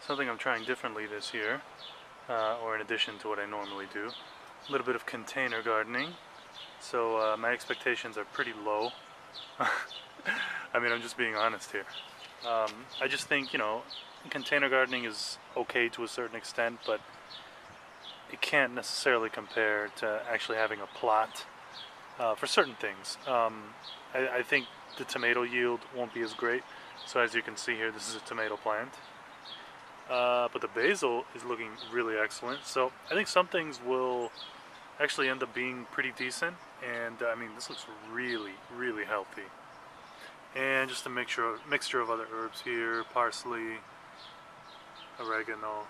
Something I'm trying differently this year, or in addition to what I normally do. A little bit of container gardening. So my expectations are pretty low. I mean, I'm just being honest here. I just think, container gardening is okay to a certain extent, but it can't necessarily compare to actually having a plot for certain things. I think the tomato yield won't be as great. So as you can see here, this is a tomato plant. But the basil is looking really excellent. So I think some things will actually end up being pretty decent. And I mean, this looks really, really healthy. And just a mixture of other herbs here: parsley, oregano,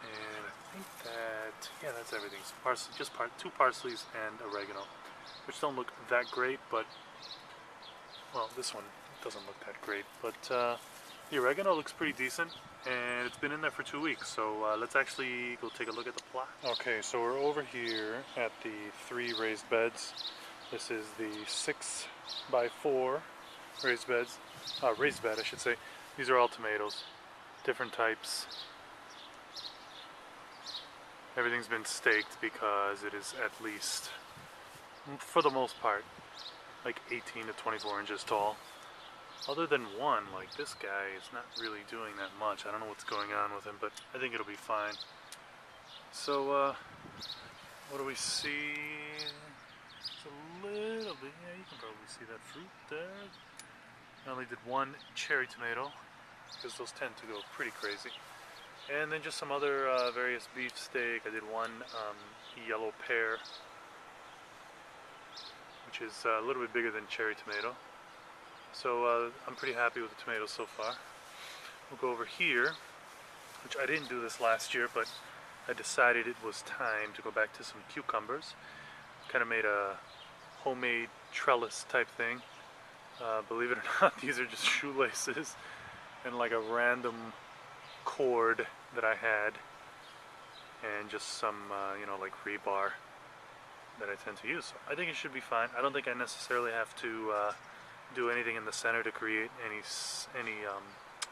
and I think that's everything. So parsley, two parsleys and oregano, which don't look that great, but well, this one doesn't look that great. But the oregano looks pretty decent, and it's been in there for 2 weeks. So let's actually go take a look at the plot. Okay, so we're over here at the 3 raised beds. This is the 6x4 raised bed, I should say. These are all tomatoes, different types. Everything's been staked because it is at least, for the most part, like 18 to 24 inches tall. Other than one, like this guy is not really doing that much. I don't know what's going on with him, but I think it'll be fine. So, what do we see? It's a little bit, yeah, you can probably see that fruit there. I only did 1 cherry tomato, because those tend to go pretty crazy. And then just some other various beefsteak. I did 1 yellow pear, which is a little bit bigger than cherry tomato. So I'm pretty happy with the tomatoes so far. We'll go over here, which I didn't do this last year, but I decided it was time to go back to some cucumbers. Kind of made a homemade trellis type thing. Believe it or not, these are just shoelaces and like a random cord that I had, and just some, like rebar that I tend to use. So I think it should be fine. I don't think I necessarily have to do anything in the center to create any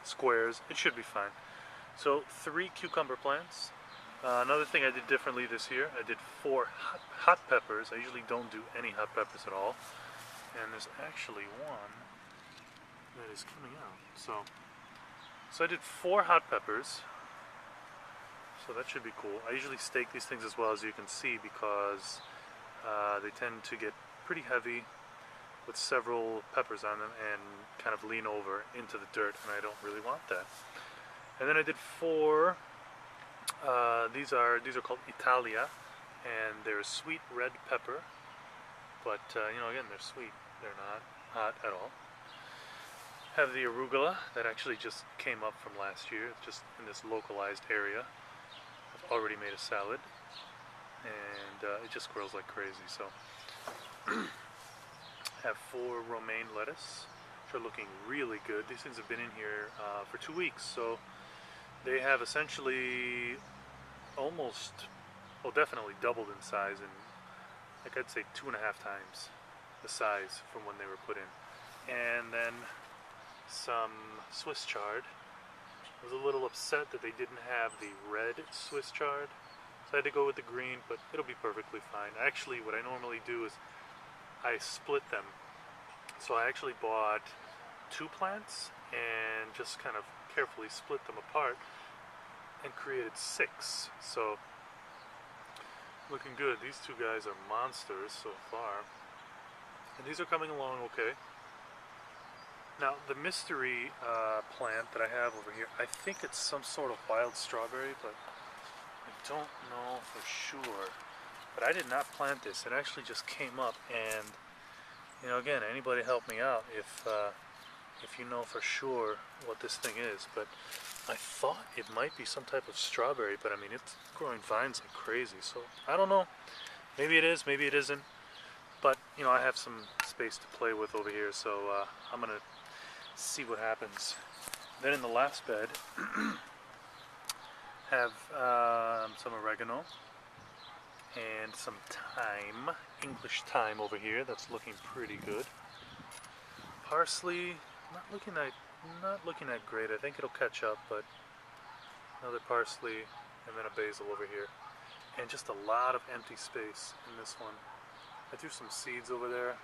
squares. It should be fine. So 3 cucumber plants. Another thing I did differently this year, I did 4 hot peppers. I usually don't do any hot peppers at all. And there's actually one that is coming out. So I did 4 hot peppers. So that should be cool. I usually stake these things as well, as you can see, because they tend to get pretty heavy with several peppers on them and kind of lean over into the dirt, and I don't really want that. And then I did 4, these are called Italia, and they're a sweet red pepper, but again, they're sweet, they're not hot at all. Have the arugula that actually just came up from last year, just in this localized area. I've already made a salad, and it just grows like crazy. So have 4 romaine lettuce, which are looking really good. These things have been in here for 2 weeks, so they have essentially almost, well, definitely doubled in size, and like I'd say 2.5 times the size from when they were put in. And then some Swiss chard. I was a little upset that they didn't have the red Swiss chard, so I had to go with the green, but it'll be perfectly fine. Actually, what I normally do is I split them. So I actually bought 2 plants and just kind of carefully split them apart and created 6. So looking good. These 2 guys are monsters so far, and these are coming along okay. Now the mystery plant that I have over here, I think it's some sort of wild strawberry, but I don't know for sure. But I did not plant this. It actually just came up, and again, anybody help me out if you know for sure what this thing is. But I thought it might be some type of strawberry, but I mean, it's growing vines like crazy, so I don't know. Maybe it is, maybe it isn't. But I have some space to play with over here, so I'm gonna see what happens. Then in the last bed, have some oregano and some thyme, English thyme over here. That's looking pretty good. Parsley, not looking that not looking that great. I think it'll catch up, but another parsley and then a basil over here. And just a lot of empty space in this one. I threw some seeds over there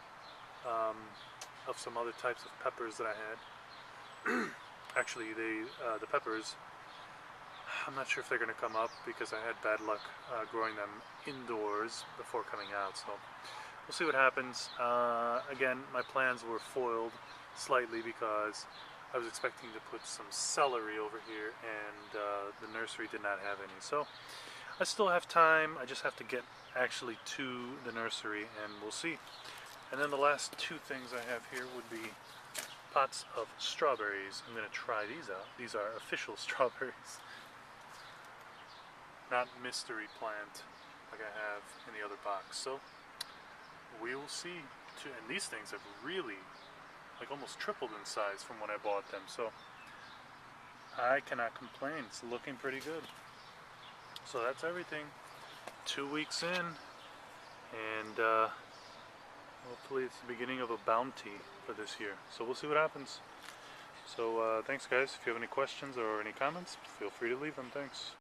of some other types of peppers that I had. Actually, the peppers, I'm not sure if they're going to come up because I had bad luck growing them indoors before coming out. So we'll see what happens. Again, my plans were foiled slightly because I was expecting to put some celery over here, and the nursery did not have any. So I still have time. I just have to get actually to the nursery, and we'll see. And then the last two things I have here would be pots of strawberries. I'm going to try these out. These are official strawberries, not mystery plant like I have in the other box. So we will see. And these things have really like almost tripled in size from when I bought them. So I cannot complain. It's looking pretty good. So that's everything. 2 weeks in, and hopefully it's the beginning of a bounty for this year. So we'll see what happens. So thanks guys. If you have any questions or any comments, feel free to leave them. Thanks.